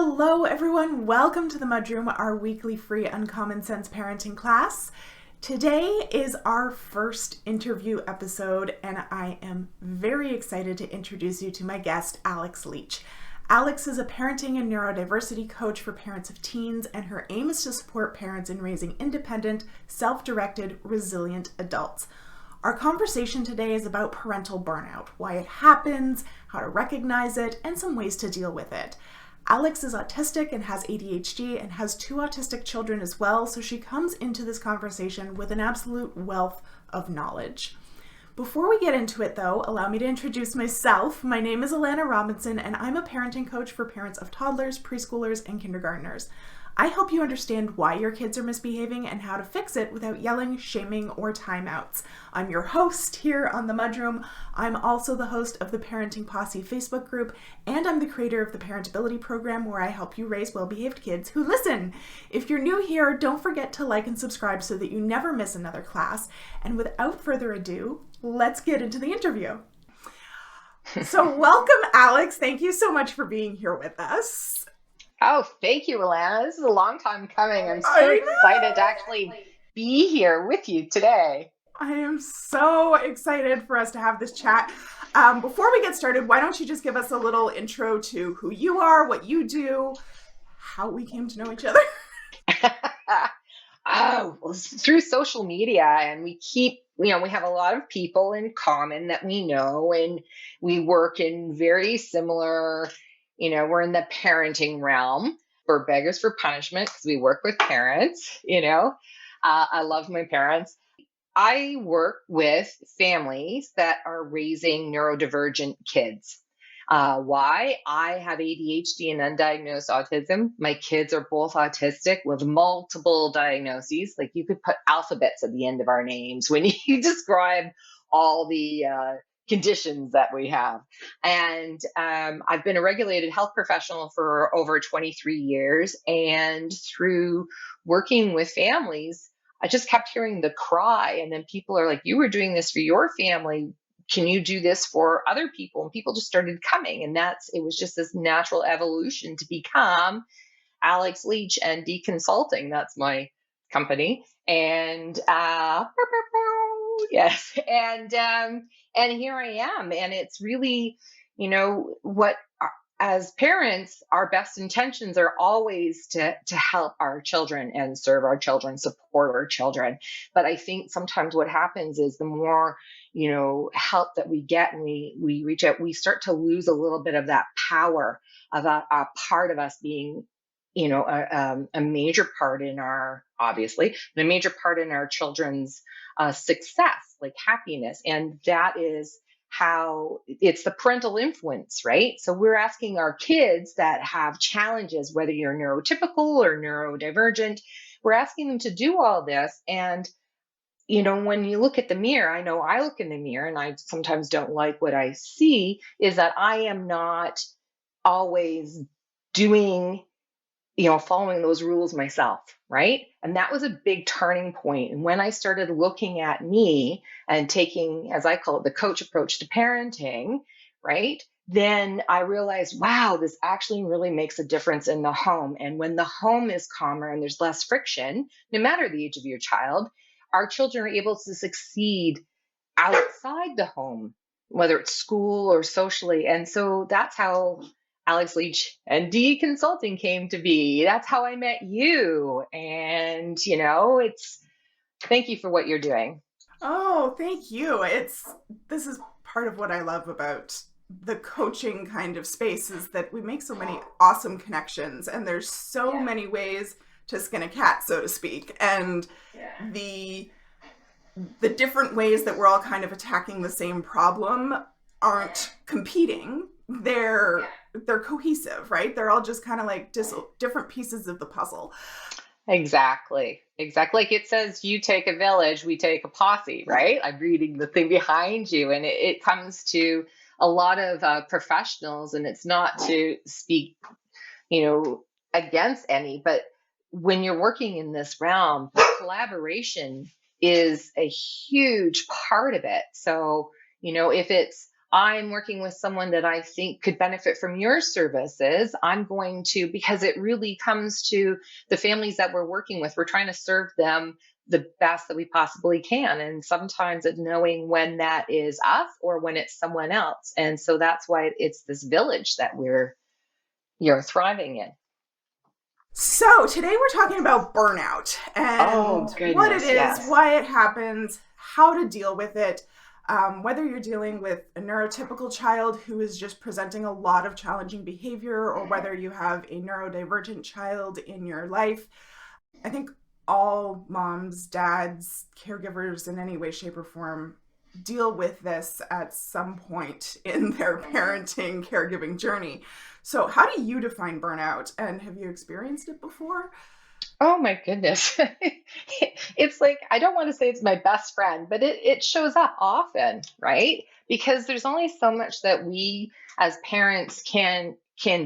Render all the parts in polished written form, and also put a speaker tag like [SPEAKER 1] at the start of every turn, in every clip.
[SPEAKER 1] Hello, everyone. Welcome to the MudRoom, our weekly free Uncommon Sense parenting class. Today is our first interview episode, and I am very excited to introduce you to my guest, Alex Leech. Alex is a parenting and neurodiversity coach for parents of teens, and her aim is to support parents in raising independent, self-directed, resilient adults. Our conversation today is about parental burnout, why it happens, how to recognize it, and some ways to deal with it. Alex is autistic and has ADHD and has 2 autistic children as well, so she comes into this conversation with an absolute wealth of knowledge. Before we get into it though, allow me to introduce myself. My name is Alana Robinson and I'm a parenting coach for parents of toddlers, preschoolers, and kindergartners. I help you understand why your kids are misbehaving and how to fix it without yelling, shaming, or timeouts. I'm your host here on the MudRoom. I'm also the host of the Parenting Posse Facebook group, and I'm the creator of the Parentability program where I help you raise well-behaved kids who listen. If you're new here, don't forget to like and subscribe so that you never miss another class. And without further ado, let's get into the interview. So welcome, Alex. Thank you so much for being here with us.
[SPEAKER 2] Oh, thank you, Alana. This is a long time coming. I'm so excited to actually be here with you today.
[SPEAKER 1] I am so excited for us to have this chat. Before we get started, why don't you just give us a little intro to who you are, what you do, how we came to know each other?
[SPEAKER 2] Through social media, and we have a lot of people in common that we know, and we work in very similar, we're in the parenting realm. We're beggars for punishment because we work with parents, I love my parents. I work with families that are raising neurodivergent kids. Why? I have ADHD and undiagnosed autism. My kids are both autistic with multiple diagnoses. Like, you could put alphabets at the end of our names when you describe all the conditions that we have. And I've been a regulated health professional for over 23 years. And through working with families, I just kept hearing the cry. And then people are like, you were doing this for your family. Can you do this for other people? And people just started coming. And it was just this natural evolution to become Alex Leech and Consulting. That's my company. And yes. And here I am. And it's really, as parents, our best intentions are always to help our children and serve our children, support our children. But I think sometimes what happens is the more, help that we get and we reach out, we start to lose a little bit of that power of a part of us being, a major part in a major part in our children's success, like happiness. And that is how it's the parental influence, right? So we're asking our kids that have challenges, whether you're neurotypical or neurodivergent, we're asking them to do all this. And, when you look at the mirror, I know I look in the mirror and I sometimes don't like what I see, is that I am not always doing, following those rules myself, right? And that was a big turning point. And when I started looking at me and taking, as I call it, the coach approach to parenting, right? Then I realized, wow, this actually really makes a difference in the home. And when the home is calmer and there's less friction, no matter the age of your child, our children are able to succeed outside the home, whether it's school or socially. And so that's how Alex Leech and Consulting came to be. That's how I met you. And, thank you for what you're doing.
[SPEAKER 1] Oh, thank you. This is part of what I love about the coaching kind of space, is that we make so many awesome connections, and there's so many ways to skin a cat, so to speak. And the different ways that we're all kind of attacking the same problem aren't competing. They're cohesive, right? They're all just kind of like different pieces of the puzzle.
[SPEAKER 2] Exactly. Like it says, you take a village, we take a posse, right? I'm reading the thing behind you, and it comes to a lot of professionals, and it's not to speak, against any, but when you're working in this realm, collaboration is a huge part of it. So, if it's I'm working with someone that I think could benefit from your services, I'm going to, because it really comes to the families that we're working with, we're trying to serve them the best that we possibly can. And sometimes it's knowing when that is us or when it's someone else. And so that's why it's this village that you're thriving in.
[SPEAKER 1] So today we're talking about burnout and
[SPEAKER 2] Oh,
[SPEAKER 1] what it
[SPEAKER 2] goodness,
[SPEAKER 1] is,
[SPEAKER 2] yes.
[SPEAKER 1] why it happens, how to deal with it. Whether you're dealing with a neurotypical child who is just presenting a lot of challenging behavior, or whether you have a neurodivergent child in your life, I think all moms, dads, caregivers in any way, shape, or form deal with this at some point in their parenting, caregiving journey. So, how do you define burnout, and have you experienced it before?
[SPEAKER 2] Oh my goodness. It's like, I don't want to say it's my best friend, but it shows up often, right? Because there's only so much that we as parents can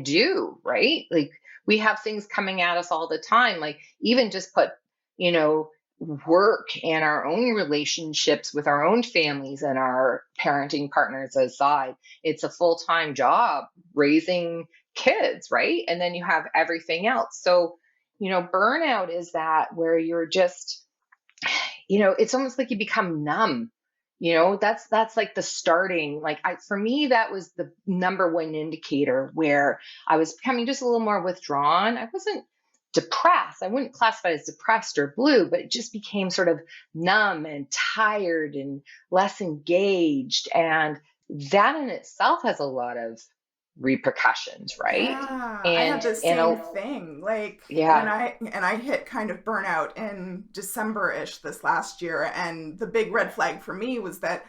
[SPEAKER 2] do, right? Like we have things coming at us all the time. Like even just put, you know, work and our own relationships with our own families and our parenting partners aside. It's a full-time job raising kids, right? And then you have everything else. So burnout is that where you're just, it's almost like you become numb. That's like the starting, like for me, that was the number one indicator where I was becoming just a little more withdrawn. I wasn't depressed. I wouldn't classify it as depressed or blue, but it just became sort of numb and tired and less engaged. And that in itself has a lot of repercussions, right?
[SPEAKER 1] Yeah, I had
[SPEAKER 2] And
[SPEAKER 1] the
[SPEAKER 2] and
[SPEAKER 1] same
[SPEAKER 2] a,
[SPEAKER 1] thing. Like when
[SPEAKER 2] yeah.
[SPEAKER 1] I hit kind of burnout in December-ish this last year, and the big red flag for me was that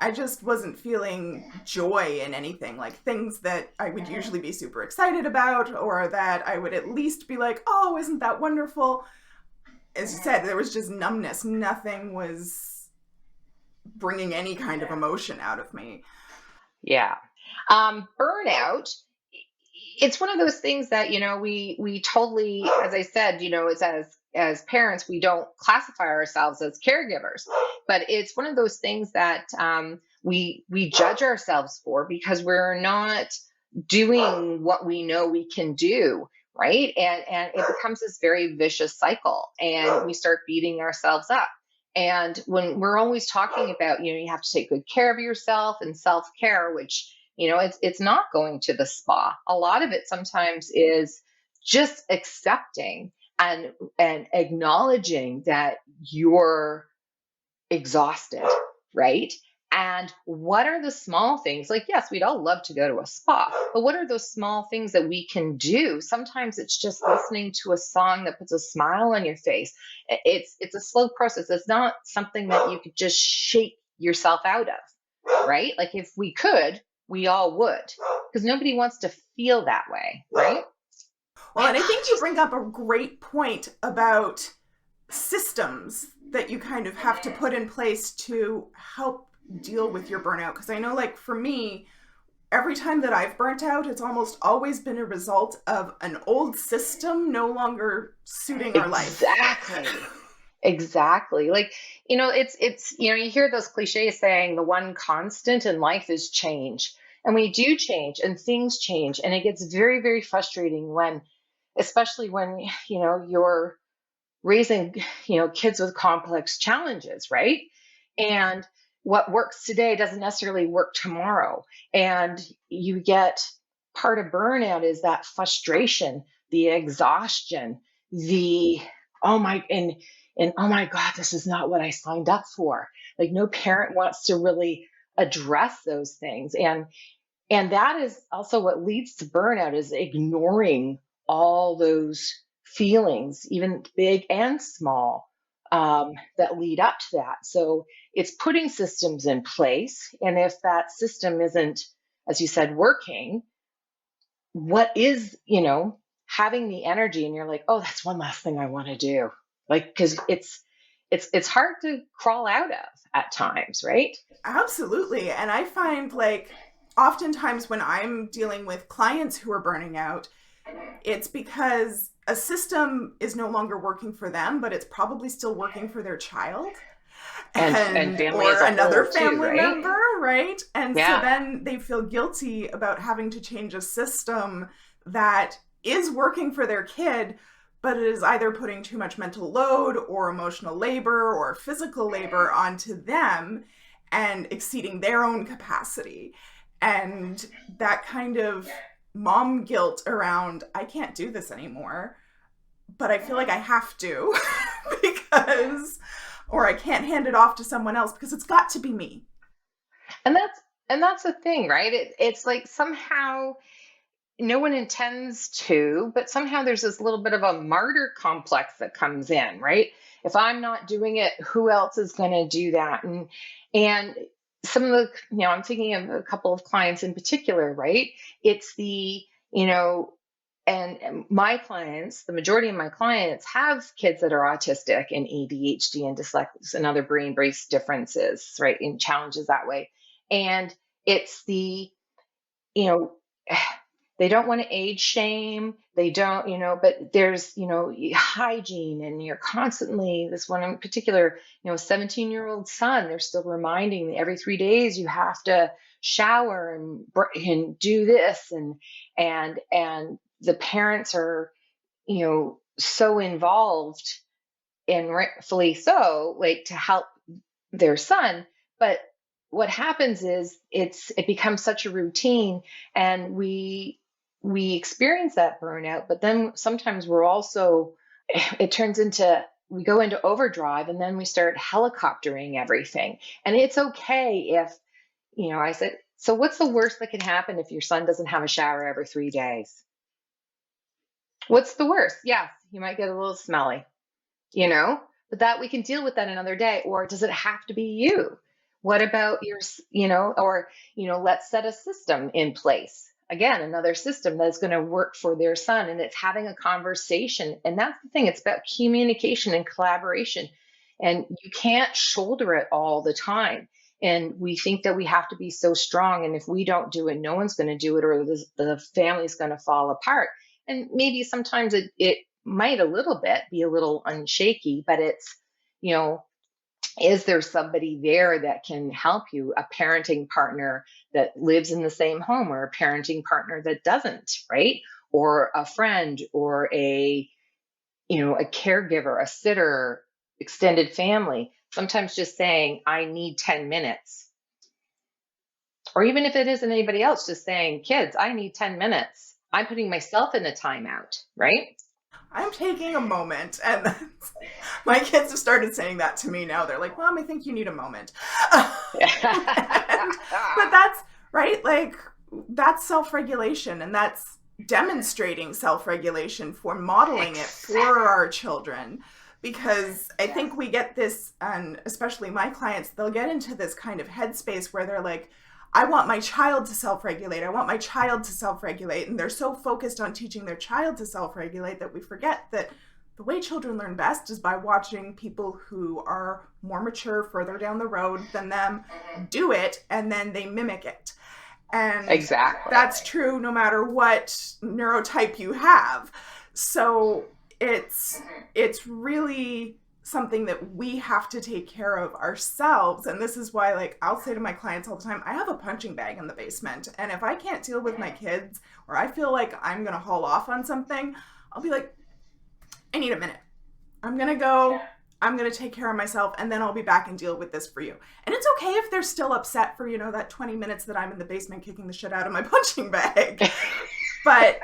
[SPEAKER 1] I just wasn't feeling joy in anything, like things that I would usually be super excited about, or that I would at least be like, oh, isn't that wonderful? As you said, there was just numbness. Nothing was bringing any kind of emotion out of me.
[SPEAKER 2] Yeah. Burnout, it's one of those things that, we totally, as I said, it's as parents, we don't classify ourselves as caregivers, but it's one of those things that we judge ourselves for because we're not doing what we know we can do, right? And it becomes this very vicious cycle, and we start beating ourselves up. And when we're always talking about, you have to take good care of yourself and self-care, which, it's not going to the spa. A lot of it sometimes is just accepting and acknowledging that you're exhausted, right? And what are the small things? Like, yes, we'd all love to go to a spa, but what are those small things that we can do? Sometimes it's just listening to a song that puts a smile on your face. It's a slow process. It's not something that you could just shake yourself out of, right? Like if we could, we all would, because nobody wants to feel that way, right?
[SPEAKER 1] Well, and I think you bring up a great point about systems that you kind of have to put in place to help deal with your burnout. Because I know, like, for me, every time that I've burnt out, it's almost always been a result of an old system no longer suiting our life.
[SPEAKER 2] Exactly. Exactly. Like, you hear those cliches saying the one constant in life is change. And we do change and things change. And it gets very, very frustrating when, especially when, you're raising, kids with complex challenges, right? And what works today doesn't necessarily work tomorrow. And you get part of burnout is that frustration, the exhaustion, the oh my and oh my God, this is not what I signed up for. Like no parent wants to really address those things. And that is also what leads to burnout is ignoring all those feelings, even big and small, that lead up to that. So it's putting systems in place. And if that system isn't, as you said, working, what is, having the energy and you're like, oh, that's one last thing I want to do. Like, because it's hard to crawl out of at times, right?
[SPEAKER 1] Absolutely. And I find, like, oftentimes when I'm dealing with clients who are burning out, it's because a system is no longer working for them, but it's probably still working for their child.
[SPEAKER 2] and family
[SPEAKER 1] or
[SPEAKER 2] as a
[SPEAKER 1] another
[SPEAKER 2] whole too,
[SPEAKER 1] family
[SPEAKER 2] right?
[SPEAKER 1] member, right? And so
[SPEAKER 2] Yeah.
[SPEAKER 1] then they feel guilty about having to change a system that is working for their kid, but it is either putting too much mental load or emotional labor or physical labor onto them and exceeding their own capacity. And that kind of mom guilt around, I can't do this anymore, but I feel like I have to because, or I can't hand it off to someone else because it's got to be me.
[SPEAKER 2] And that's the thing, right? It's like somehow no one intends to, but somehow there's this little bit of a martyr complex that comes in, right? If I'm not doing it, who else is going to do that? And some of the, I'm thinking of a couple of clients in particular, right? It's the, you know, and my clients, the majority of my clients have kids that are autistic and ADHD and dyslexia and other brain-based differences, right? And challenges that way. And it's the, you know, they don't want to age shame. They don't, but there's, hygiene, and you're constantly, this one in particular, 17-year-old son, they're still reminding me every 3 days you have to shower and do this. And the parents are, so involved, and rightfully so, like, to help their son. But what happens is it becomes such a routine, and we experience that burnout, but then sometimes we're also, it turns into, we go into overdrive, and then we start helicoptering everything. And it's okay if, I said, so what's the worst that can happen if your son doesn't have a shower every 3 days? What's the worst? Yes, he might get a little smelly, but that we can deal with that another day. Or does it have to be you? What about your, or, let's set a system in place. Again, another system that's going to work for their son, and it's having a conversation. And that's the thing. It's about communication and collaboration, and you can't shoulder it all the time. And we think that we have to be so strong. And if we don't do it, no one's going to do it, or the family's going to fall apart. And maybe sometimes it might a little bit be a little unshaky, but it's, is there somebody there that can help you, a parenting partner that lives in the same home, or a parenting partner that doesn't, right? Or a friend, or a caregiver, a sitter, extended family. Sometimes just saying, I need 10 minutes. Or even if it isn't anybody else, just saying, kids, I need 10 minutes. I'm putting myself in a timeout, right?
[SPEAKER 1] I'm taking a moment. And my kids have started saying that to me now. They're like, Mom, I think you need a moment. But that's right. Like, that's self-regulation, and that's demonstrating self-regulation, for modeling it for our children. Because I think we get this, and especially my clients, they'll get into this kind of headspace where they're like, I want my child to self-regulate. I want my child to self-regulate. And they're so focused on teaching their child to self-regulate that we forget that the way children learn best is by watching people who are more mature, further down the road than them, do it, and then they mimic it. And
[SPEAKER 2] exactly,
[SPEAKER 1] that's true no matter what neurotype you have. So it's really something that we have to take care of ourselves. And this is why, like, I'll say to my clients all the time, I have a punching bag in the basement, and if I can't deal with my kids, or I feel like I'm gonna haul off on something, I'll be like, I need a minute. I'm gonna go, I'm gonna take care of myself, and then I'll be back and deal with this for you. And it's okay if they're still upset for, that 20 minutes that I'm in the basement kicking the shit out of my punching bag. But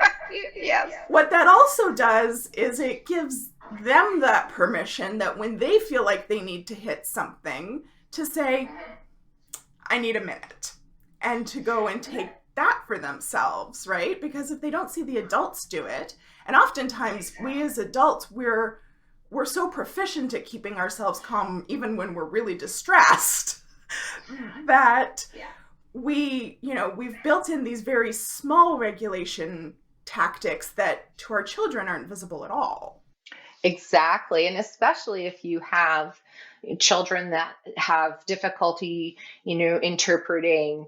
[SPEAKER 2] yes,
[SPEAKER 1] what that also does is it gives them that permission that when they feel like they need to hit something, to say, I need a minute, and to go and take that for themselves, right? Because if they don't see the adults do it, and oftentimes we as adults, we're so proficient at keeping ourselves calm even when we're really distressed that we've built in these very small regulation tactics that to our children aren't visible at all.
[SPEAKER 2] Exactly. And especially if you have children that have difficulty, interpreting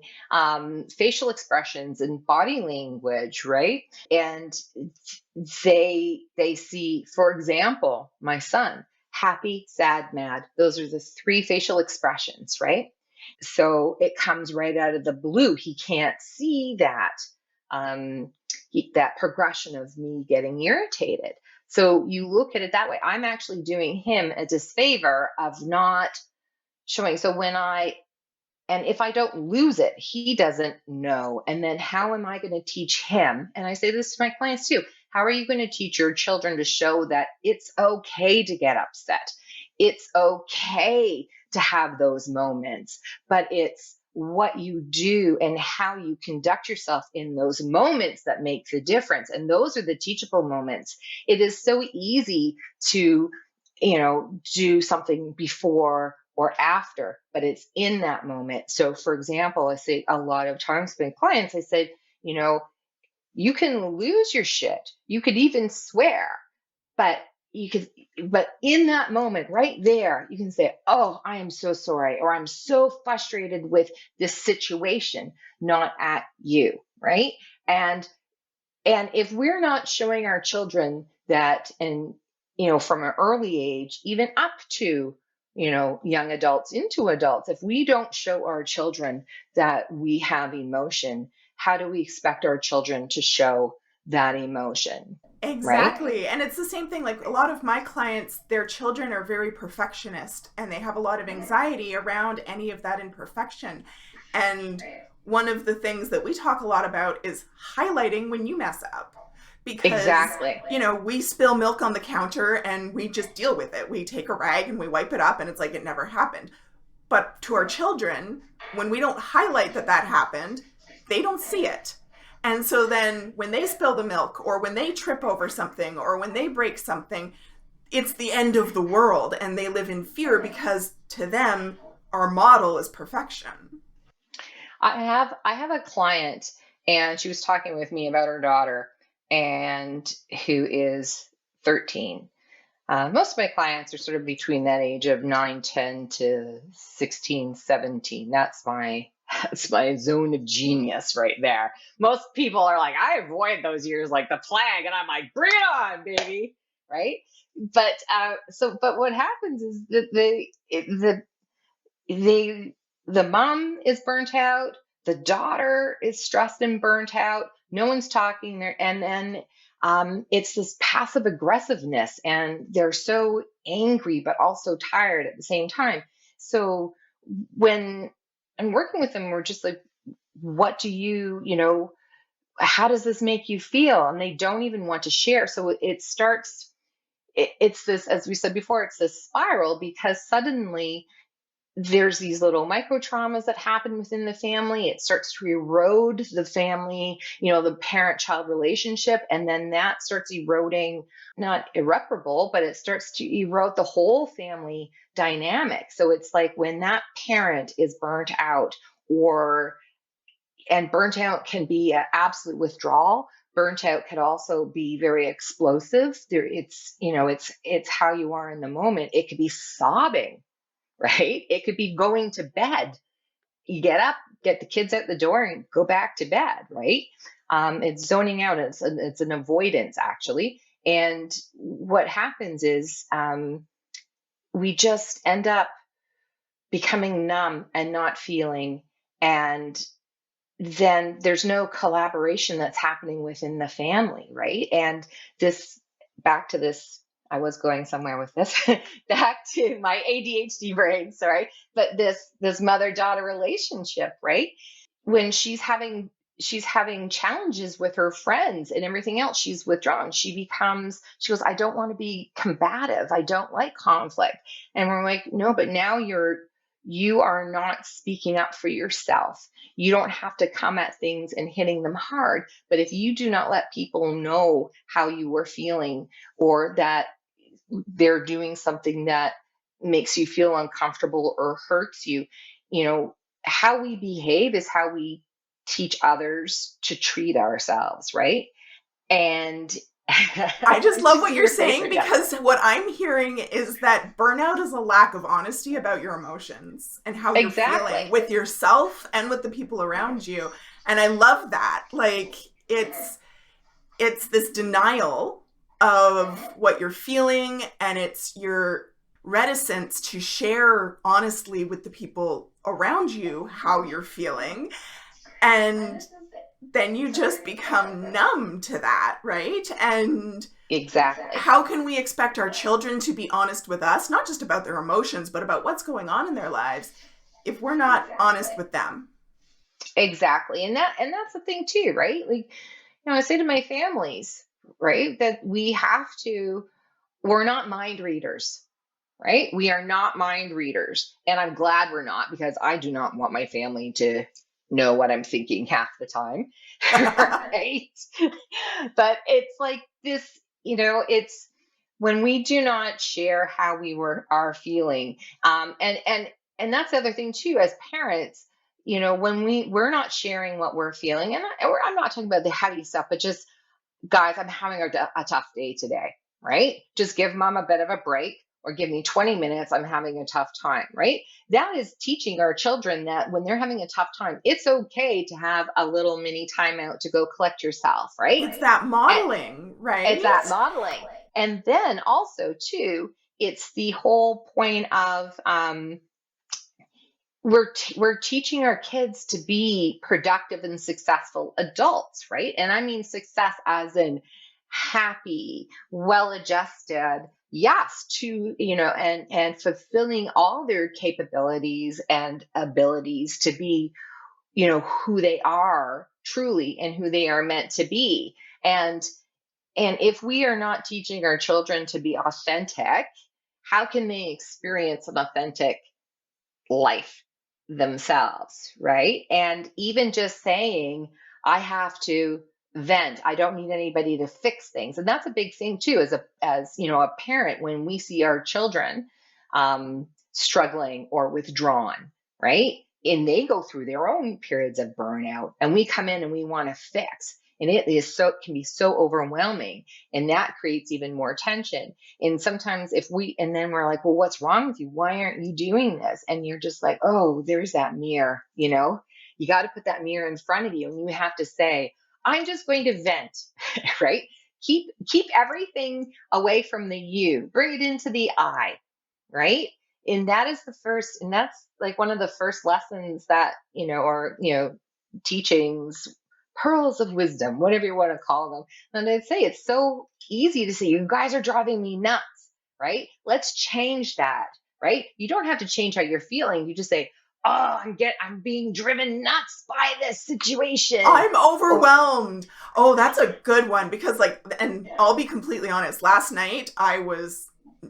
[SPEAKER 2] facial expressions and body language, right? And they see, for example, my son happy, sad, mad. Those are the three facial expressions, right? So it comes right out of the blue. He can't see that that progression of me getting irritated. So you look at it that way. I'm actually doing him a disfavor of not showing. So and if I don't lose it, he doesn't know. And then how am I going to teach him? And I say this to my clients too. How are you going to teach your children to show that it's okay to get upset? It's okay to have those moments, but it's what you do and how you conduct yourself in those moments that make the difference. And those are the teachable moments. It is so easy to, do something before or after, but it's in that moment. So for example, I say a lot of times with clients, I said, you can lose your shit. You could even swear, but but in that moment right there, you can say, oh, I am so sorry, or I'm so frustrated with this situation, not at you. Right. And if we're not showing our children that, and, from an early age, even up to, young adults into adults, if we don't show our children that we have emotion, how do we expect our children to show that emotion? Right?
[SPEAKER 1] Exactly. And it's the same thing. Like a lot of my clients, their children are very perfectionist and they have a lot of anxiety around any of that imperfection. And one of the things that we talk a lot about is highlighting when you mess up. Because,
[SPEAKER 2] Exactly.
[SPEAKER 1] we spill milk on the counter and we just deal with it. We take a rag and we wipe it up and it's like it never happened. But to our children, when we don't highlight that that happened, they don't see it. And so then when they spill the milk or when they trip over something or when they break something, it's the end of the world and they live in fear because to them, our model is perfection.
[SPEAKER 2] I have a client, and she was talking with me about her daughter, and who is 13. Most of my clients are sort of between that age of 9, 10 to 16, 17. That's my zone of genius right there. Most people are like, I avoid those years like the plague, and I'm like, bring it on, baby, right? But what happens is that the mom is burnt out, the daughter is stressed and burnt out. No one's talking there, and then it's this passive aggressiveness, and they're so angry but also tired at the same time. So when I'm working with them, we're just like, what do how does this make you feel? And they don't even want to share. So it starts, it's this, as we said before, it's this spiral, because suddenly there's these little micro traumas that happen within the family. It starts to erode the family, the parent child relationship. And then that starts eroding, not irreparable, but it starts to erode the whole family dynamic. So it's like when that parent is burnt out, and burnt out can be an absolute withdrawal. Burnt out could also be very explosive. It's how you are in the moment. It could be sobbing, right? It could be going to bed. You get up, get the kids out the door, and go back to bed, right? It's zoning out. It's an avoidance, actually. And what happens is we just end up becoming numb and not feeling. And then there's no collaboration that's happening within the family, right? And back to this, I was going somewhere with this, back to my ADHD brain, sorry, but this mother-daughter relationship, right? When she's having challenges with her friends and everything else, she's withdrawn. She goes, I don't want to be combative. I don't like conflict. And we're like, no, but now you are not speaking up for yourself. You don't have to come at things and hitting them hard. But if you do not let people know how you are feeling, or that they're doing something that makes you feel uncomfortable or hurts you, how we behave is how we teach others to treat ourselves, right? And
[SPEAKER 1] I just love what you're saying, because what I'm hearing is that burnout is a lack of honesty about your emotions and how you're feeling with yourself and with the people around you. And I love that. Like it's this denial of what you're feeling, and it's you're reticence to share honestly with the people around you how you're feeling. And then you just become numb to that, right? And
[SPEAKER 2] Exactly.
[SPEAKER 1] how can we expect our children to be honest with us, not just about their emotions, but about what's going on in their lives, if we're not honest with them?
[SPEAKER 2] Exactly. And that's the thing too, right? Like, I say to my families, right, that we're not mind readers, right? We are not mind readers. And I'm glad we're not, because I do not want my family to know what I'm thinking half the time. Right? But it's like this, it's when we do not share how are feeling. And that's the other thing too, as parents, when we're not sharing what we're feeling, and I'm not talking about the heavy stuff, but just, guys, I'm having a tough day today, right? Just give mom a bit of a break, or give me 20 minutes. I'm having a tough time, right? That is teaching our children that when they're having a tough time, it's okay to have a little mini timeout to go collect yourself, right?
[SPEAKER 1] It's that
[SPEAKER 2] And
[SPEAKER 1] modeling,
[SPEAKER 2] it's
[SPEAKER 1] right?
[SPEAKER 2] that modeling. And then also, too, it's the whole point of, we're teaching our kids to be productive and successful adults, right? And I mean success as in happy, well-adjusted, yes, to, and fulfilling all their capabilities and abilities to be, who they are truly and who they are meant to be. And if we are not teaching our children to be authentic, how can they experience an authentic life themselves, right? And even just saying, I have to vent. I don't need anybody to fix things. And that's a big thing too, as a parent, when we see our children struggling or withdrawn, right? And they go through their own periods of burnout, and we come in and we want to fix. And it can be so overwhelming, and that creates even more tension. And sometimes and then we're like, well, what's wrong with you? Why aren't you doing this? And you're just like, oh, there's that mirror, you got to put that mirror in front of you, and you have to say, I'm just going to vent, right? Keep everything away from the you, bring it into the I, right? And that's like one of the first lessons that, or, teachings, pearls of wisdom, whatever you want to call them. And I'd say it's so easy to say, you guys are driving me nuts, right? Let's change that, right? You don't have to change how you're feeling. You just say, oh, I'm being driven nuts by this situation.
[SPEAKER 1] I'm overwhelmed. Oh, that's a good one because, like, and I'll be completely honest, last night I was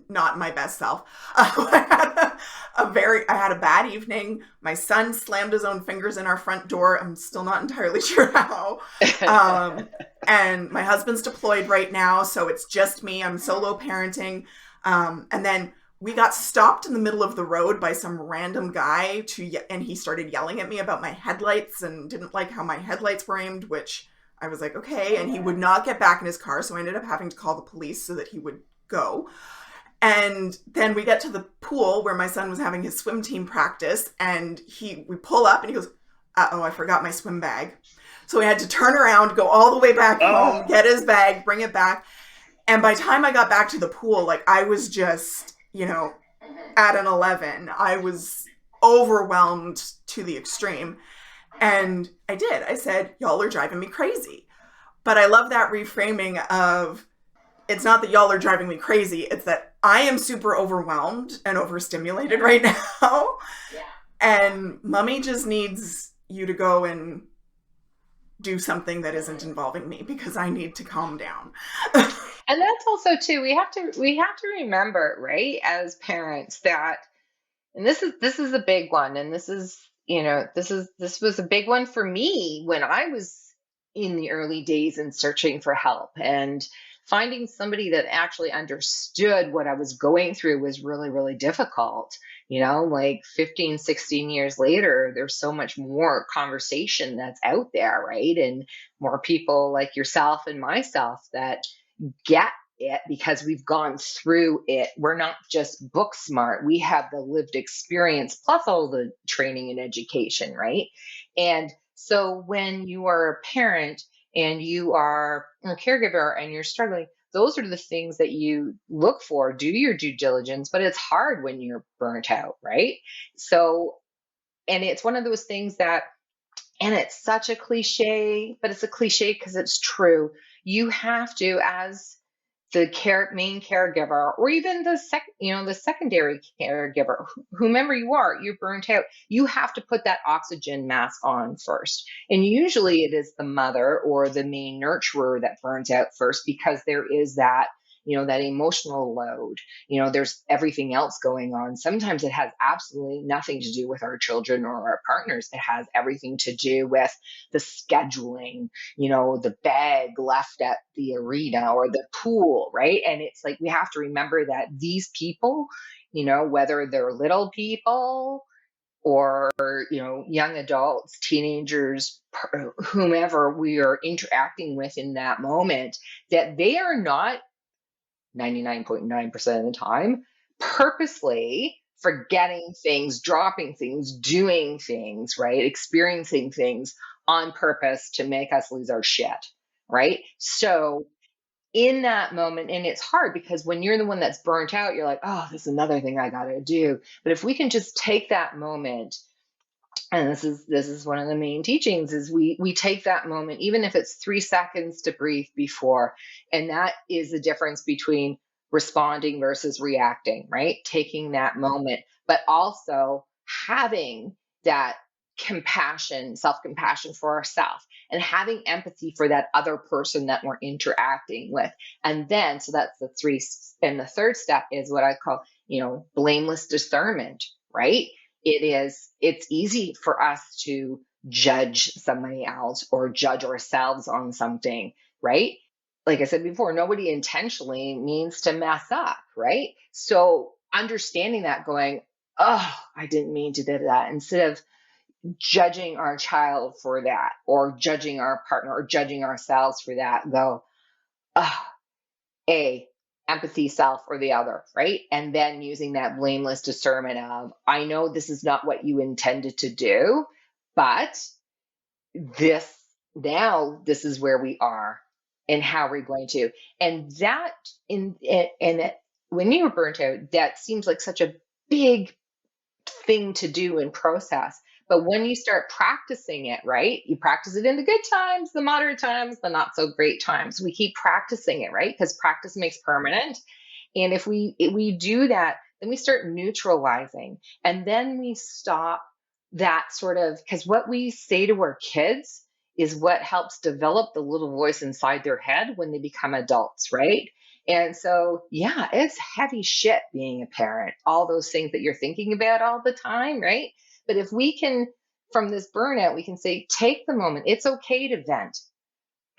[SPEAKER 1] not my best self. I had a bad evening. My son slammed his own fingers in our front door. I'm still not entirely sure how. Um, and my husband's deployed right now, so it's just me. I'm solo parenting. And then we got stopped in the middle of the road by some random guy and he started yelling at me about my headlights and didn't like how my headlights were aimed, which I was like, okay. And he would not get back in his car, so I ended up having to call the police so that he would go. And then we get to the pool where my son was having his swim team practice, and we pull up and he goes, uh-oh, I forgot my swim bag. So we had to turn around, go all the way back home, get his bag, bring it back. And by the time I got back to the pool, like, I was just, at an 11. I was overwhelmed to the extreme. And I did. I said, y'all are driving me crazy. But I love that reframing of, it's not that y'all are driving me crazy, it's that I am super overwhelmed and overstimulated right now. Yeah. And mommy just needs you to go and do something that isn't involving me because I need to calm down.
[SPEAKER 2] And that's also too, we have to remember, right, as parents, that, and this is a big one, and this was a big one for me when I was in the early days and searching for help, and finding somebody that actually understood what I was going through was really, really difficult. Like 15, 16 years later, there's so much more conversation that's out there, right? And more people like yourself and myself that get it because we've gone through it. We're not just book smart. We have the lived experience plus all the training and education, right? And so when you are a parent and you are a caregiver and you're struggling, those are the things that you look for. Do your due diligence, but it's hard when you're burnt out, right? So, and it's one of those things that, and it's such a cliche, but it's a cliche because it's true. You have to, as the main caregiver, or even the secondary caregiver, whomever you are, you're burnt out. You have to put that oxygen mask on first. And usually it is the mother or the main nurturer that burns out first, because there is that, that emotional load. There's everything else going on. Sometimes it has absolutely nothing to do with our children or our partners. It has everything to do with the scheduling, the bag left at the arena or the pool, right? And it's like, we have to remember that these people, whether they're little people or, young adults, teenagers, whomever we are interacting with in that moment, that they are not 99.9% of the time purposely forgetting things, dropping things, doing things, right? Experiencing things on purpose to make us lose our shit, right? So in that moment, and it's hard because when you're the one that's burnt out, you're like, oh, this is another thing I got to do. But if we can just take that moment, and this is one of the main teachings, is we take that moment, even if it's 3 seconds, to breathe before. And that is the difference between responding versus reacting, right? Taking that moment, but also having that compassion, self-compassion for ourselves, and having empathy for that other person that we're interacting with. And then, so that's the three. And the third step is what I call, blameless discernment, right? It's easy for us to judge somebody else or judge ourselves on something, right? Like I said before, nobody intentionally means to mess up, right? So understanding that, going, oh, I didn't mean to do that, instead of judging our child for that, or judging our partner, or judging ourselves for that, go, oh, a empathy, self, or the other, right? And then using that blameless discernment of, I know this is not what you intended to do, but this this is where we are and how we're going to. And that when you're burnt out, that seems like such a big thing to do and process. But when you start practicing it, right? You practice it in the good times, the moderate times, the not so great times. We keep practicing it, right? Because practice makes permanent. And if we do that, then we start neutralizing, and then we stop that sort of, because what we say to our kids is what helps develop the little voice inside their head when they become adults, right? And so, yeah, it's heavy shit being a parent, all those things that you're thinking about all the time, right? But if we can, from this burnout, we can say, take the moment. It's okay to vent.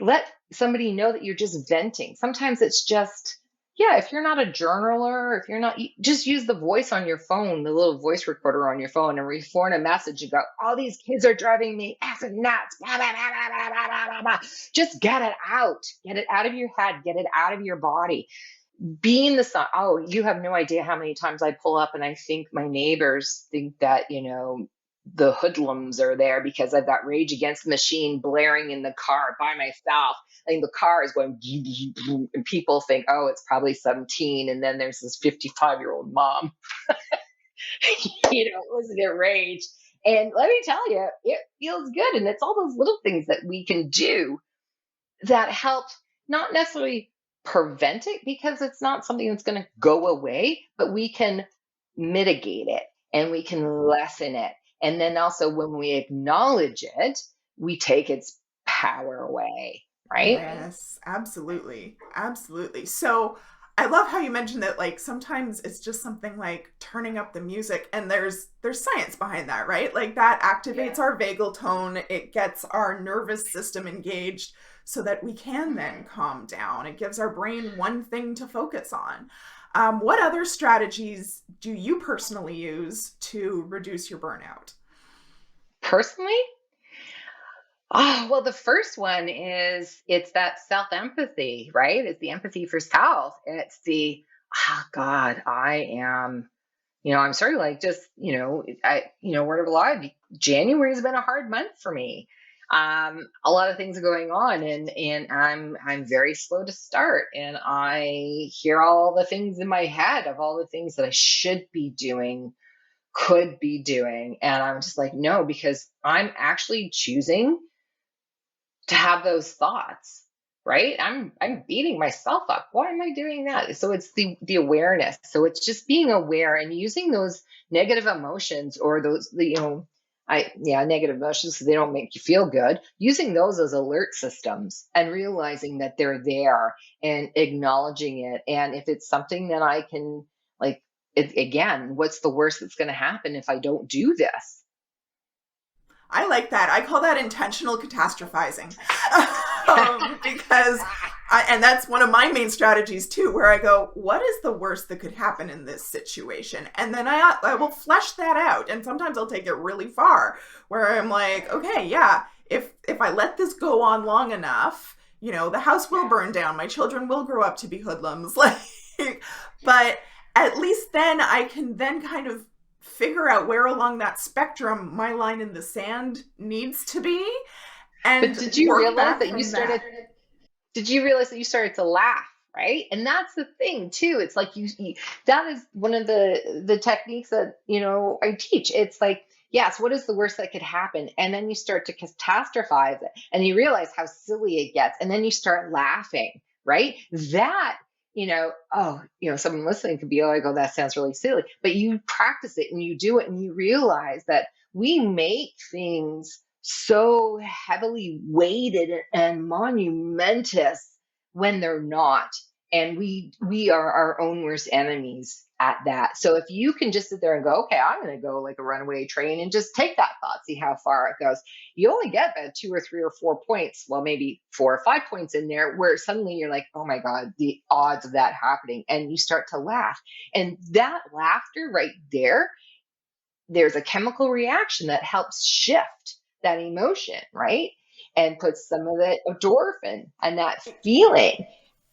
[SPEAKER 2] Let somebody know that you're just venting. Sometimes it's just, yeah, if you're not a journaler, if you're not, just use the voice on your phone, the little voice recorder on your phone, and record a message and go, all these kids are driving me effing nuts. Blah, blah, blah, blah, blah, blah, blah, blah. Just get it out. Get it out of your head. Get it out of your body. Being the son. Oh, you have no idea how many times I pull up and I think my neighbors think that, the hoodlums are there because I've got Rage Against the Machine blaring in the car by myself. I think the car is going, and people think, oh, it's probably 17. And then there's this 55-year-old mom, listen to Rage. And let me tell you, it feels good. And it's all those little things that we can do that help, not necessarily prevent it, because it's not something that's going to go away, but we can mitigate it and we can lessen it. And then also, when we acknowledge it, we take its power away, right?
[SPEAKER 1] Yes, absolutely. Absolutely. So I love how you mentioned that, like, sometimes it's just something like turning up the music, and there's science behind that, right? Like, that activates our vagal tone, it gets our nervous system engaged so that we can then calm down. It gives our brain one thing to focus on. What other strategies do you personally use to reduce your burnout?
[SPEAKER 2] Personally, oh, well, the first one is, it's that self empathy, right? It's the empathy for self. It's the, oh God, I am, I'm sorry, like, just, word of life, January has been a hard month for me. A lot of things are going on, and I'm very slow to start, and I hear all the things in my head of all the things that I should be doing, could be doing, and I'm just like, no, because I'm actually choosing to have those thoughts, right? I'm beating myself up. Why am I doing that? So it's the awareness. So it's just being aware and using those negative emotions, or those, negative emotions, so they don't make you feel good, using those as alert systems and realizing that they're there and acknowledging it. And if it's something that I can, like, again, what's the worst that's going to happen if I don't do this?
[SPEAKER 1] I like that. I call that intentional catastrophizing. Because and that's one of my main strategies too, where I go, what is the worst that could happen in this situation? And then I will flesh that out. And sometimes I'll take it really far, where I'm like, okay, yeah, if I let this go on long enough, the house will burn down. My children will grow up to be hoodlums. But at least then I can then kind of figure out where along that spectrum my line in the sand needs to be
[SPEAKER 2] But
[SPEAKER 1] and
[SPEAKER 2] did you
[SPEAKER 1] work
[SPEAKER 2] realize
[SPEAKER 1] back
[SPEAKER 2] that you
[SPEAKER 1] from
[SPEAKER 2] started
[SPEAKER 1] that.
[SPEAKER 2] did you realize that you started to laugh, right? And that's the thing too. It's like that is one of the techniques that, I teach. It's like, yes, what is the worst that could happen? And then you start to catastrophize it, and you realize how silly it gets, and then you start laughing, right? That, someone listening could be like, oh, that sounds really silly. But you practice it and you do it, and you realize that we make things so heavily weighted and monumentous when they're not. And we are our own worst enemies at that. So if you can just sit there and go, okay, I'm going to go like a runaway train and just take that thought, see how far it goes. You only get about 2 or 3 or 4 points, well, maybe 4 or 5 points in there, where suddenly you're like, oh my God, the odds of that happening. And you start to laugh. And that laughter right there, there's a chemical reaction that helps shift that emotion, right? And puts some of the endorphin and that feeling.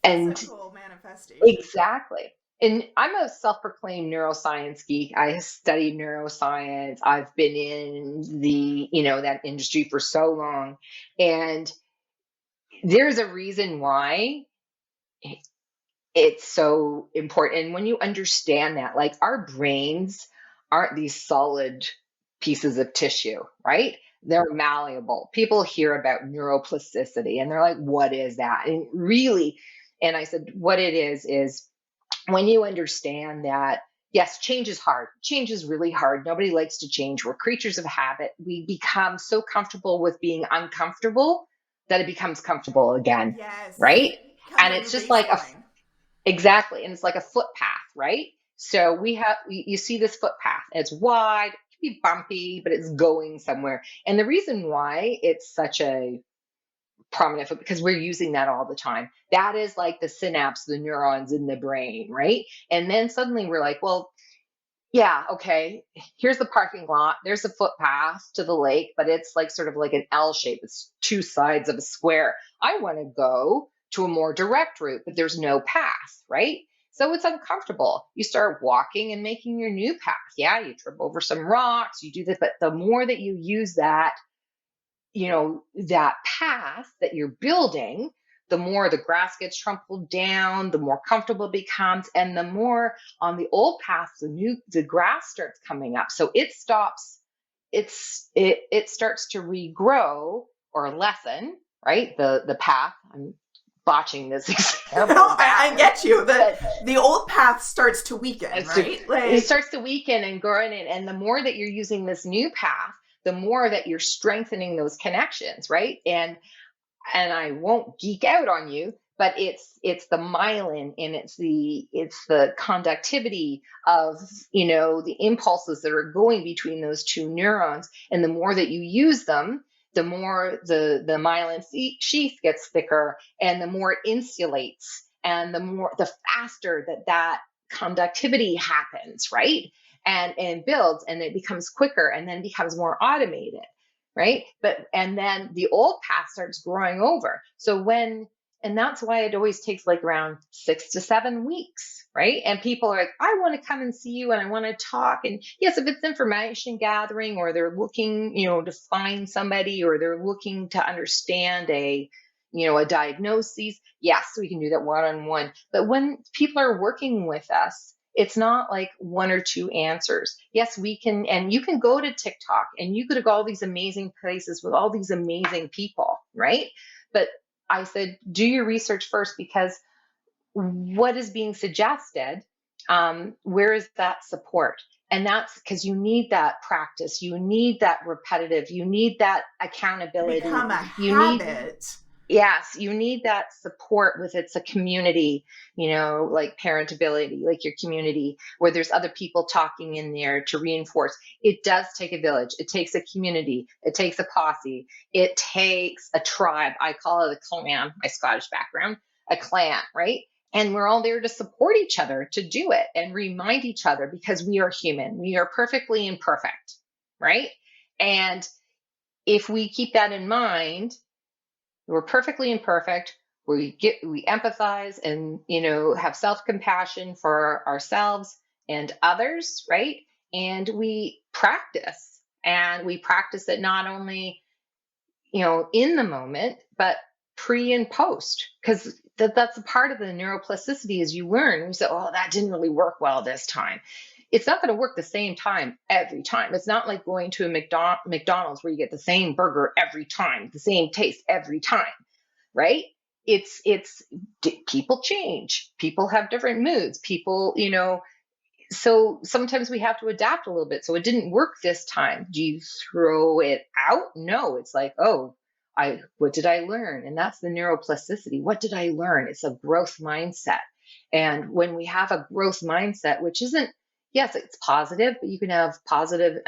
[SPEAKER 2] And
[SPEAKER 1] Physical manifestation.
[SPEAKER 2] exactly. And I'm a self-proclaimed neuroscience geek. I studied neuroscience. I've been in that industry for so long. And there's a reason why it's so important. And when you understand that, like, our brains aren't these solid pieces of tissue, right? They're malleable. People hear about neuroplasticity and they're like, what is that? And really, and I said, what it is when you understand that, yes, change is hard. Change is really hard. Nobody likes to change. We're creatures of habit. We become so comfortable with being uncomfortable that it becomes comfortable again,
[SPEAKER 1] Yes.
[SPEAKER 2] right?
[SPEAKER 1] Becomes
[SPEAKER 2] And
[SPEAKER 1] our new
[SPEAKER 2] it's just like a
[SPEAKER 1] baseline.
[SPEAKER 2] exactly. And it's like a footpath, right? So you see this footpath. It's wide, it can be bumpy, but it's going somewhere. And the reason why it's such a prominent foot, because we're using that all the time. That is like the synapse, the neurons in the brain, right? And then suddenly we're like, well, yeah, okay, here's the parking lot. There's a footpath to the lake, but it's like sort of like an L shape. It's two sides of a square. I want to go to a more direct route, but there's no path, right? So it's uncomfortable. You start walking and making your new path. Yeah, you trip over some rocks, you do this, but the more that you use that path that you're building, the more the grass gets trampled down, the more comfortable it becomes, and the more on the old path, the grass starts coming up. So it starts to regrow or lessen, right? The path. I'm botching this
[SPEAKER 1] No,
[SPEAKER 2] example
[SPEAKER 1] I
[SPEAKER 2] badly,
[SPEAKER 1] get you. The
[SPEAKER 2] but
[SPEAKER 1] the old path starts to weaken, right?
[SPEAKER 2] it
[SPEAKER 1] Like,
[SPEAKER 2] starts to weaken and grow in it. And the more that you're using this new path, the more that you're strengthening those connections, right? And I won't geek out on you, but it's the myelin, and it's the conductivity of the impulses that are going between those two neurons. And the more that you use them, the more the myelin sheath gets thicker, and the more it insulates, and the faster that conductivity happens, right? And builds, and it becomes quicker, and then becomes more automated, right? And then the old path starts growing over. So And that's why it always takes like around 6 to 7 weeks, right? And people are like, I want to come and see you and I want to talk. And yes, if it's information gathering or they're looking, to find somebody or they're looking to understand a diagnosis, yes, we can do that one-on-one. But when people are working with us, it's not like one or two answers. Yes, we can, and you can go to TikTok and you could go all these amazing places with all these amazing people, right? But I said, do your research first, because what is being suggested, where is that support? And that's because you need that practice. You need that repetitive. You need that accountability.
[SPEAKER 1] Become a
[SPEAKER 2] You need
[SPEAKER 1] habit.
[SPEAKER 2] Yes, you need that support with it's a community, like parentability, like your community where there's other people talking in there to reinforce. It does take a village. It takes a community. It takes a posse. It takes a tribe. I call it a clan, my Scottish background, a clan, right? And we're all there to support each other to do it and remind each other, because we are human. We are perfectly imperfect, right? And if we keep that in mind, we're perfectly imperfect. We empathize and, have self-compassion for ourselves and others, right? And we practice it not only, in the moment, but pre and post, because that's a part of the neuroplasticity is you learn. You say, oh, that didn't really work well this time. It's not going to work the same time every time. It's not like going to a McDonald's where you get the same burger every time, the same taste every time, right? It's people change. People have different moods. People, so sometimes we have to adapt a little bit. So it didn't work this time. Do you throw it out? No, it's like, oh, what did I learn? And that's the neuroplasticity. What did I learn? It's a growth mindset. And when we have a growth mindset, which isn't, yes, it's positive, but you can have positive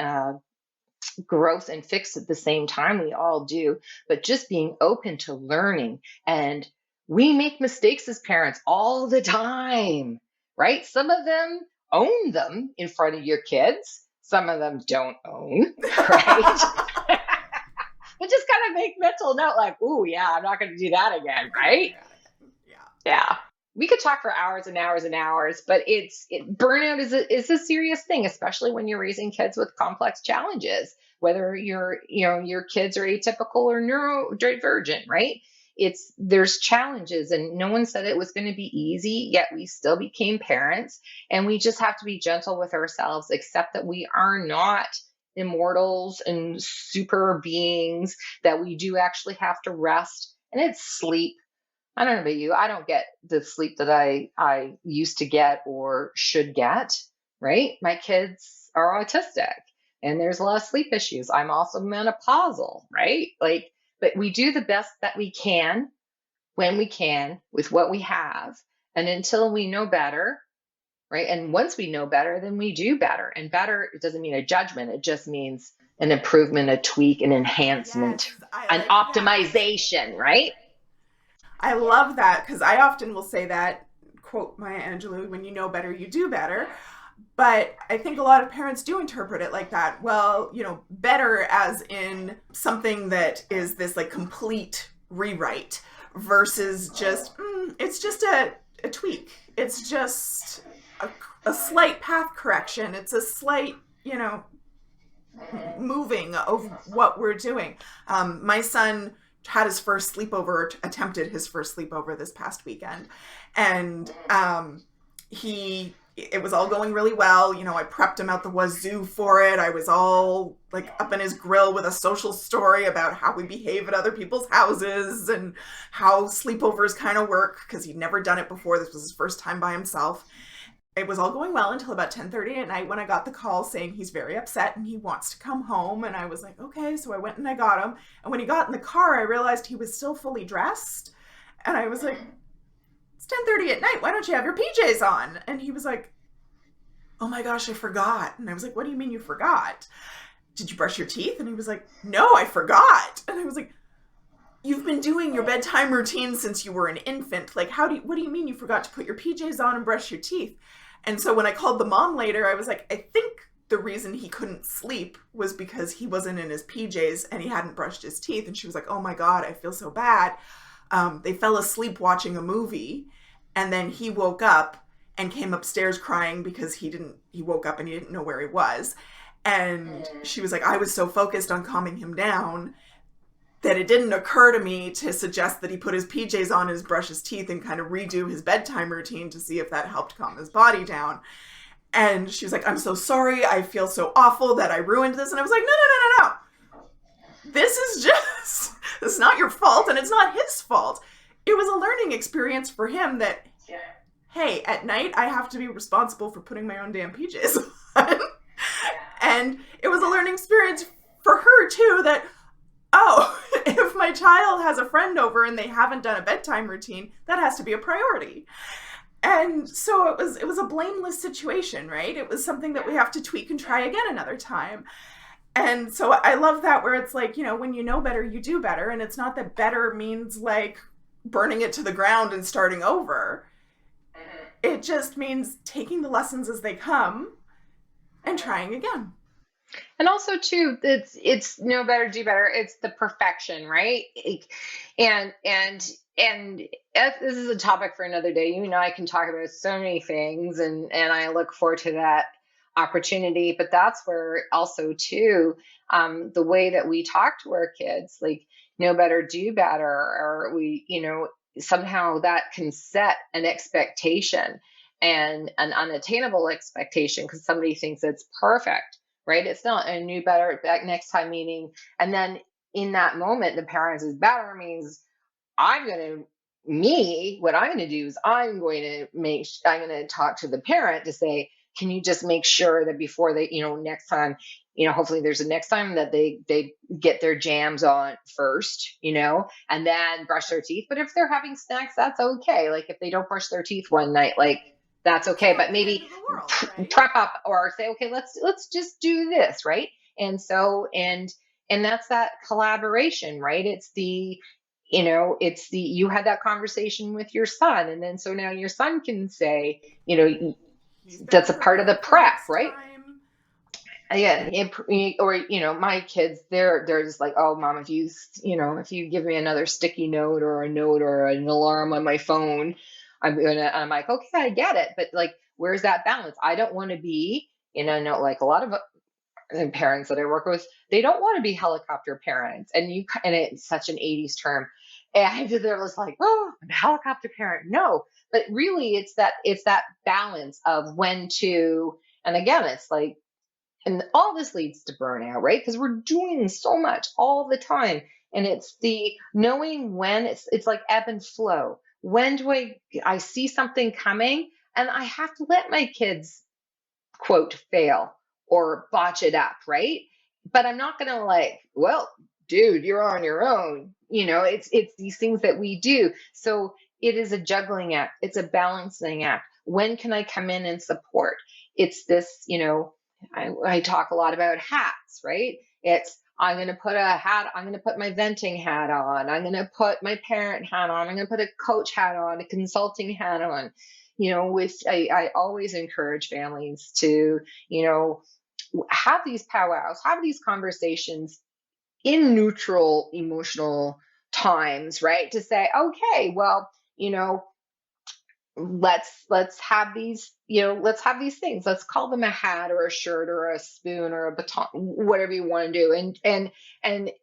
[SPEAKER 2] growth and fix at the same time. We all do, but just being open to learning. And we make mistakes as parents all the time, right? Some of them own them in front of your kids. Some of them don't own, right? But just kind of make mental note like, oh yeah, I'm not going to do that again, right? Yeah. We could talk for hours and hours and hours, but burnout is a serious thing, especially when you're raising kids with complex challenges, whether your kids are atypical or neurodivergent, right? There's challenges, and no one said it was going to be easy, yet we still became parents, and we just have to be gentle with ourselves, accept that we are not immortals and super beings, that we do actually have to rest, and it's sleep. I don't know about you. I don't get the sleep that I used to get or should get, right? My kids are autistic and there's a lot of sleep issues. I'm also menopausal, right? But we do the best that we can when we can with what we have. And until we know better, right? And once we know better, then we do better. And better, it doesn't mean a judgment. It just means an improvement, a tweak, an enhancement, an optimization, right?
[SPEAKER 1] I love that, because I often will say that, quote Maya Angelou, when you know better, you do better. But I think a lot of parents do interpret it like that. Well, better as in something that is this like complete rewrite versus just, it's just a tweak. It's just a slight path correction. It's a slight, moving of what we're doing. My son had his first sleepover, attempted his first sleepover this past weekend. And it was all going really well. I prepped him out the wazoo for it. I was all like up in his grill with a social story about how we behave at other people's houses and how sleepovers kind of work, because he'd never done it before. This was his first time by himself. It was all going well until about 10:30 at night when I got the call saying he's very upset and he wants to come home. And I was like, okay. So I went and I got him. And when he got in the car, I realized he was still fully dressed. And I was like, it's 10:30 at night. Why don't you have your PJs on? And he was like, oh my gosh, I forgot. And I was like, what do you mean you forgot? Did you brush your teeth? And he was like, no, I forgot. And I was like, you've been doing your bedtime routine since you were an infant. Like, what do you mean you forgot to put your PJs on and brush your teeth? And so when I called the mom later, I was like, I think the reason he couldn't sleep was because he wasn't in his PJs and he hadn't brushed his teeth. And she was like, oh my God, I feel so bad. They fell asleep watching a movie, and then he woke up and came upstairs crying because he woke up and he didn't know where he was. And she was like, I was so focused on calming him down that it didn't occur to me to suggest that he put his PJs on, his brush his teeth, and kind of redo his bedtime routine to see if that helped calm his body down. And she was like, I'm so sorry. I feel so awful that I ruined this. And I was like, no, no, no, no, no. This is not your fault, and it's not his fault. It was a learning experience for him that, hey, at night I have to be responsible for putting my own damn PJs on. And it was a learning experience for her too that, oh, if my child has a friend over and they haven't done a bedtime routine, that has to be a priority. And so it was a blameless situation, right? It was something that we have to tweak and try again another time. And so I love that, where it's like, when you know better, you do better. And it's not that better means like burning it to the ground and starting over. It just means taking the lessons as they come and trying again.
[SPEAKER 2] And also too, it's know better, do better. It's the perfection, right? And this is a topic for another day. You and I can talk about so many things, and I look forward to that opportunity. But that's where also too, the way that we talk to our kids, like know better, do better, or we, somehow that can set an expectation, and an unattainable expectation because somebody thinks it's perfect, right? It's not a new better back next time meaning. And then in that moment, the parents is better means what I'm going to do is I'm going to talk to the parent to say, can you just make sure that before they, next time, hopefully there's a next time that they get their jams on first, and then brush their teeth. But if they're having snacks, that's okay. Like if they don't brush their teeth one night, like that's okay. But maybe prep up or say, okay, let's just do this. Right. And so, and that's that collaboration, right? It's the, you had that conversation with your son. And then, so now your son can say, that's a part of the prep, right? Yeah. Or, my kids, they're just like, oh, mom, if you give me another sticky note or an alarm on my phone, I'm like, okay, I get it. But like, where's that balance? I don't want to be, like a lot of parents that I work with, they don't want to be helicopter parents. And it's such an 80s term. And there was like, oh, I'm a helicopter parent. No, but really it's that balance of when to, and again, it's like, and all this leads to burnout, right? Because we're doing so much all the time. And it's the knowing when it's like ebb and flow. When do I see something coming and I have to let my kids, quote, fail or botch it up, right? But I'm not going to like, well, dude, you're on your own. It's these things that we do. So it is a juggling act. It's a balancing act. When can I come in and support? It's this, I talk a lot about hats, right? It's, I'm going to put a hat, I'm going to put my venting hat on. I'm going to put my parent hat on. I'm going to put a coach hat on, a consulting hat on. I always encourage families to, have these powwows, have these conversations in neutral emotional times, right? To say, okay, well, let's have these, let's have these things. Let's call them a hat or a shirt or a spoon or a baton, whatever you want to do, and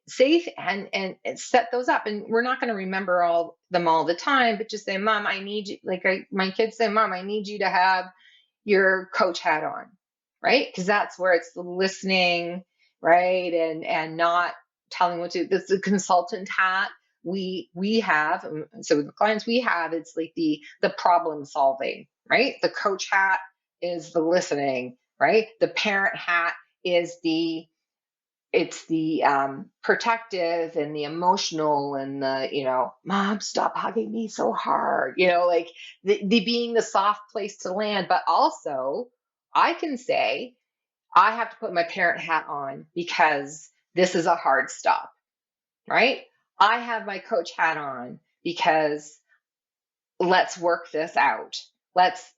[SPEAKER 2] say and set those up. And we're not going to remember them all the time, but just say, Mom, I need you. Like my kids say, Mom, I need you to have your coach hat on, right? Because that's where it's the listening, right, and not telling what to. This is a consultant hat. We have, so with the clients we have, it's like the problem solving, right? The coach hat is the listening, right? The parent hat is the protective and the emotional and the, Mom, stop hugging me so hard, like the being the soft place to land. But also I can say, I have to put my parent hat on because this is a hard stop, right? I have my coach hat on because let's work this out.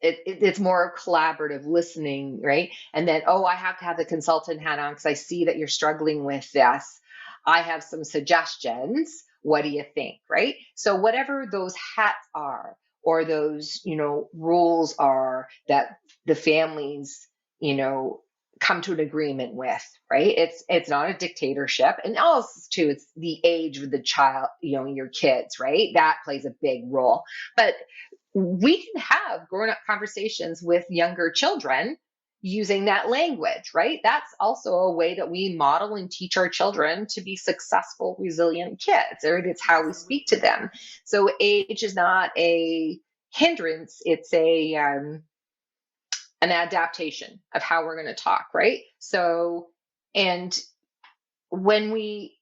[SPEAKER 2] It's more collaborative listening, right? And then, I have to have the consultant hat on because I see that you're struggling with this. I have some suggestions. What do you think? Right? So whatever those hats are, or those, rules are that the families, come to an agreement with, right? It's not a dictatorship. And also too, it's the age of the child, your kids, right? That plays a big role. But we can have grown up conversations with younger children using that language, right? That's also a way that we model and teach our children to be successful, resilient kids, or it's how we speak to them. So age is not a hindrance, it's an adaptation of how we're going to talk, right? So, and when we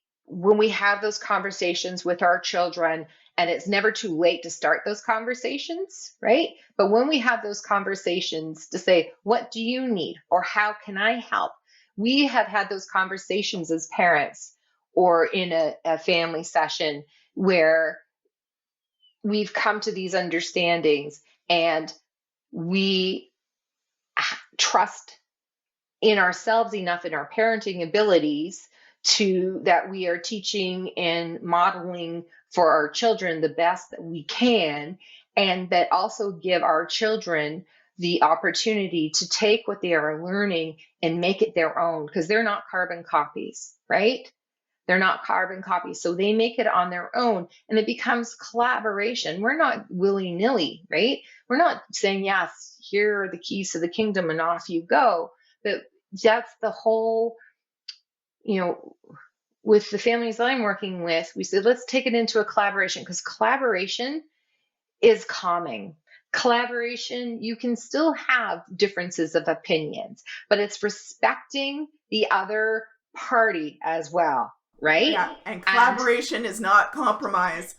[SPEAKER 2] have those conversations with our children, and it's never too late to start those conversations, right? But when we have those conversations to say, what do you need, or how can I help? We have had those conversations as parents, or in a family session, where we've come to these understandings, and we trust in ourselves enough, in our parenting abilities, to that we are teaching and modeling for our children the best that we can, and that also give our children the opportunity to take what they are learning and make it their own, because they're not carbon copies, right? They're not carbon copies. So they make it on their own, and it becomes collaboration. We're not willy-nilly, right? We're not saying, yes, here are the keys to the kingdom and off you go. But that's the whole, with the families that I'm working with, we said, let's take it into a collaboration, because collaboration is calming. Collaboration, you can still have differences of opinions, but it's respecting the other party as well, right?
[SPEAKER 1] Yeah, and collaboration is not compromise.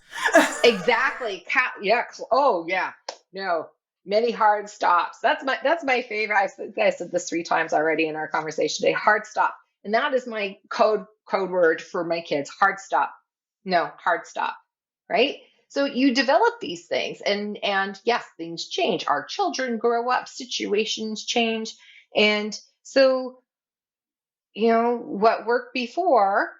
[SPEAKER 2] Exactly. Yeah. Oh, yeah. No. Many hard stops. That's my favorite. I said this 3 times already in our conversation today. Hard stop, and that is my code word for my kids. Hard stop. No, hard stop. Right. So you develop these things, and yes, things change. Our children grow up, situations change, and so what worked before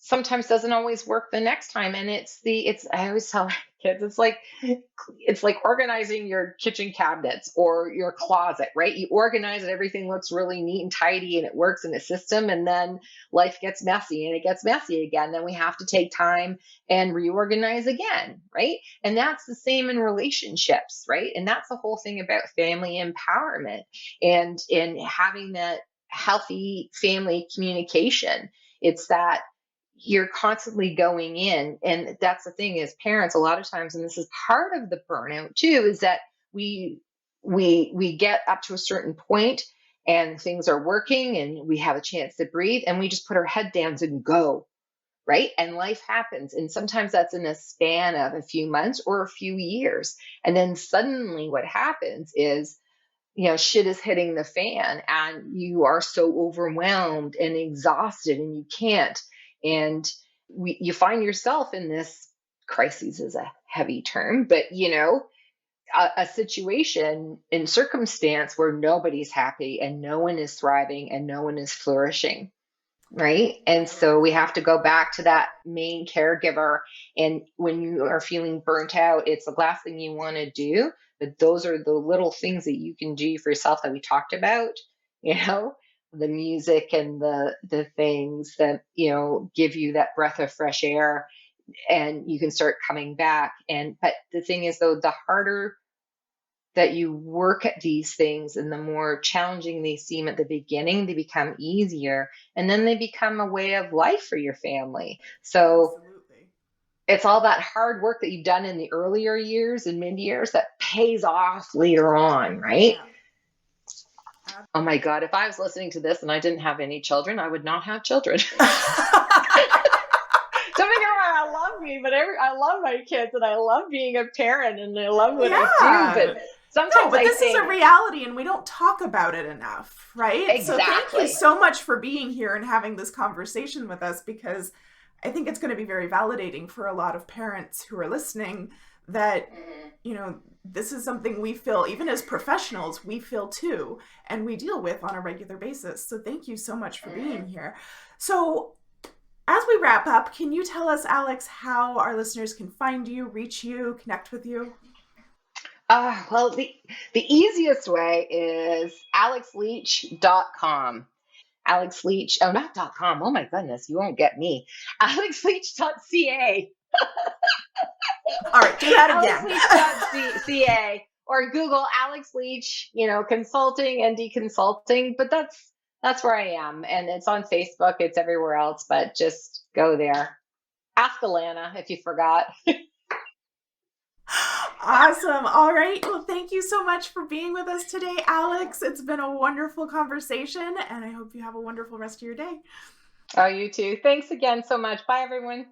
[SPEAKER 2] sometimes doesn't always work the next time. And I always tell my kids, it's like organizing your kitchen cabinets or your closet, right? You organize it, everything looks really neat and tidy, and it works in a system, and then life gets messy, and it gets messy again. Then we have to take time and reorganize again, right? And that's the same in relationships, right? And that's the whole thing about family empowerment, and having that healthy family communication. It's that you're constantly going in. And that's the thing, is parents, a lot of times, and this is part of the burnout too, is that we get up to a certain point and things are working and we have a chance to breathe, and we just put our head down and go, right? And life happens. And sometimes that's in a span of a few months or a few years. And then suddenly what happens is, shit is hitting the fan, and you are so overwhelmed and exhausted, and you can't. And you find yourself in this crisis, is a heavy term, but a situation and circumstance where nobody's happy and no one is thriving and no one is flourishing. Right. And so we have to go back to that main caregiver. And when you are feeling burnt out, it's the last thing you want to do. But those are the little things that you can do for yourself that we talked about, the music and the things that, give you that breath of fresh air, and you can start coming back. But the thing is, though, the harder that you work at these things and the more challenging they seem at the beginning, they become easier, and then they become a way of life for your family. So absolutely, it's all that hard work that you've done in the earlier years and mid years that pays off later on, right? Yeah. Oh my God, if I was listening to this and I didn't have any children, I would not have children. Don't get me wrong, I love me, but I love my kids, and I love being a parent, and I love what I do, but sometimes
[SPEAKER 1] this is a reality, and we don't talk about it enough, right?
[SPEAKER 2] Exactly.
[SPEAKER 1] So thank you so much for being here and having this conversation with us, because I think it's going to be very validating for a lot of parents who are listening that, this is something we feel, even as professionals, we feel too, and we deal with on a regular basis. So thank you so much for being here. So As we wrap up, can you tell us, Alex, how our listeners can find you, reach you, connect with you?
[SPEAKER 2] Well, the easiest way is alexleech.com. Alex Leech, oh, not .com. Oh my goodness, you won't get me. alexleech.ca.
[SPEAKER 1] All right, do that again.
[SPEAKER 2] alexleech.ca or Google Alex Leech, consulting and deconsulting. But that's where I am. And it's on Facebook. It's everywhere else, but just go there. Ask Alana if you forgot.
[SPEAKER 1] Awesome. All right. Well, thank you so much for being with us today, Alex. It's been a wonderful conversation, and I hope you have a wonderful rest of your day.
[SPEAKER 2] Oh, you too. Thanks again so much. Bye, everyone.